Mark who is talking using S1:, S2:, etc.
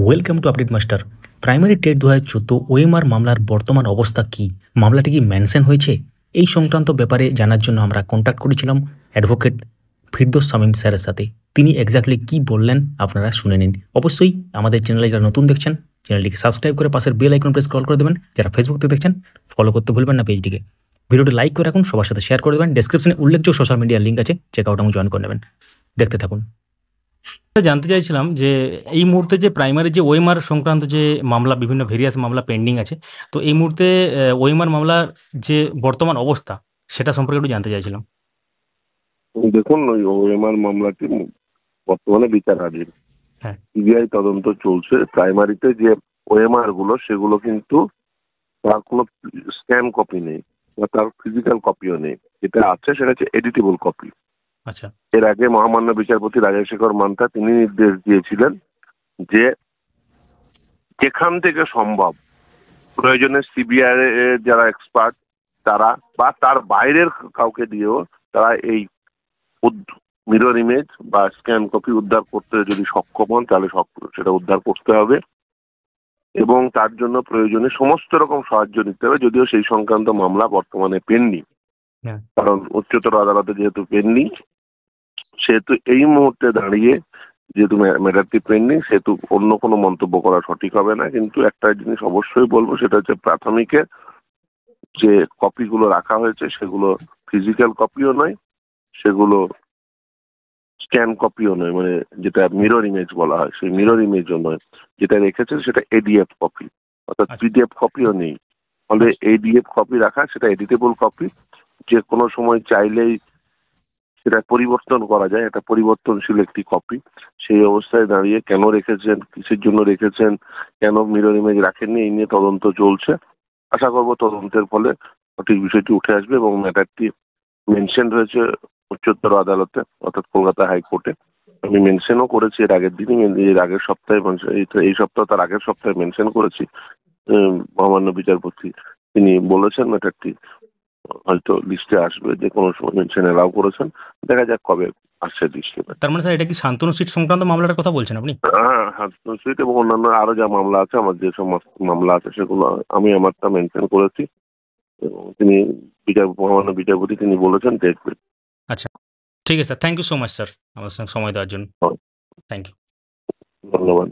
S1: Welcome to update master. Primary TET 2014 OMR মামলার বর্তমান অবস্থা কি, মামলাটি কি মেনশন হয়েছে, এই সংক্রান্ত ব্যাপারে জানার জন্য আমরা কন্ট্যাক্ট করেছিলাম অ্যাডভোকেট ফিরদৌস শামীম স্যারের সাথে। তিনি এক্স্যাক্টলি কি বললেন আপনারা শুনে নিন। অবশ্যই আমাদের চ্যানেলে যারা নতুন দেখছেন চ্যানেলটিকে সাবস্ক্রাইব করে পাশের বেল আইকন প্রেস করে দেবেন। যারা ফেসবুক থেকে দেখছেন ফলো করতে ভুলবেন না পেজটিকে। ভিডিওটি লাইক করে রাখুন, সবার সাথে শেয়ার করে দেবেন। ডেসক্রিপশনে উল্লেখযোগ্য সোশ্যাল মিডিয়ার লিঙ্ক আছে, চেক আউট এবং জয়েন করে নেবেন। দেখতে থাকুন। জানতে চাইছিলাম যে এই মুহূর্তে যে প্রাইমারি যে ওএমআর সংক্রান্ত যে মামলা, বিভিন্ন ভেরিয়াস মামলা পেন্ডিং আছে, তো এই মুহূর্তে ওএমআর মামলার যে বর্তমান অবস্থা সেটা সম্পর্কে একটু জানতে চাইছিলাম।
S2: দেখুন, ওই ওএমআর মামলাটি বর্তমানে বিচারাধীন।
S1: হ্যাঁ।
S2: সিবিআই তদন্ত চলছে। প্রাইমারিতে যে ওএমআর গুলো সেগুলো কিন্তু তার কোনো স্ক্যান কপি নেই বা তার ফিজিক্যাল কপিও নেই। যেটা আছে সেটা হচ্ছে এডিটেবল কপি।
S1: আচ্ছা।
S2: এর আগে মহামান্য বিচারপতি রাজশেখর মান্থা তিনি নির্দেশ দিয়েছিলেন যে যেখান থেকে সম্ভব প্রয়োজনে সিবিআই এর যারা এক্সপার্ট তারা বা তার বাইরের কাউকে দিয়েও তারা এই মিরর ইমেজ বা স্ক্যান কপি উদ্ধার করতে যদি সক্ষম হন তাহলে সেটা উদ্ধার করতে হবে এবং তার জন্য প্রয়োজনে সমস্ত রকম সাহায্য নিতে হবে। যদিও সেই সংক্রান্ত মামলা বর্তমানে পেন্ডিং, কারণ উচ্চতর আদালতে যেহেতু পেন্ডিং সেহেতু এই মুহূর্তে দাঁড়িয়ে যেহেতু ম্যাটারটি পেন্ডিং সেহেতু অন্য কোনো মন্তব্য করা সঠিক হবে না। কিন্তু একটা জিনিস অবশ্যই বলবো, সেটা হচ্ছে প্রাথমিকের যে কপিগুলো রাখা হয়েছে সেগুলো ফিজিক্যাল কপিও নয়, সেগুলো স্ক্যান কপিও নয়, মানে যেটা মিরর ইমেজ বলা হয় সেই মিরর ইমেজও নয়। যেটা রেখেছে সেটা এডিএফ কপি, অর্থাৎ পিডিএফ কপিও নেই। ফলে এডিএফ কপি রাখা, সেটা এডিটেবল কপি, যে কোনো সময় চাইলেই সেটা পরিবর্তন করা যায়, এটা পরিবর্তনশীল একটি কপি। সেই অবস্থায় দাঁড়িয়ে কেন রেখেছেন, কিসের জন্য রেখেছেন, কেন মিরর ইমেজ রাখেননি, এই নিয়ে তদন্ত চলছে। আশা করবো তদন্তের ফলে সঠিক বিষয়টি উঠে আসবে এবং ম্যাটারটি মেনশন হয়েছে উচ্চতর আদালতে অর্থাৎ কলকাতা হাইকোর্টে। আমি মেনশনও করেছি এর আগের দিনই, এর আগের সপ্তাহে, এই সপ্তাহ তার আগের সপ্তাহে মেনশন করেছি। মহামান্য বিচারপতি তিনি বলেছেন ম্যাটারটি হয়তো লিস্টে আসবে, যে কোনো সময় মেনশন এলাও করেছেন। দেখা যাক কবে আসছে লিস্টে।
S1: তার মানে স্যার এটা কি শান্তনু সিট সংক্রান্ত মামলাটার কথা বলছেন আপনি?
S2: হ্যাঁ, হাসপাতাল এবং অন্যান্য আরো যা মামলা আছে, আমার যে সমস্ত মামলা আছে সেগুলো আমি আমারটা মেনশন করেছি এবং তিনি মহামান্য বিচারপতি তিনি বলেছেন দেখবেন।
S1: আচ্ছা, ঠিক আছে sir, thank you so much sir আমার সঙ্গে সময় দেওয়ার জন্য। Thank you.
S2: ধন্যবাদ।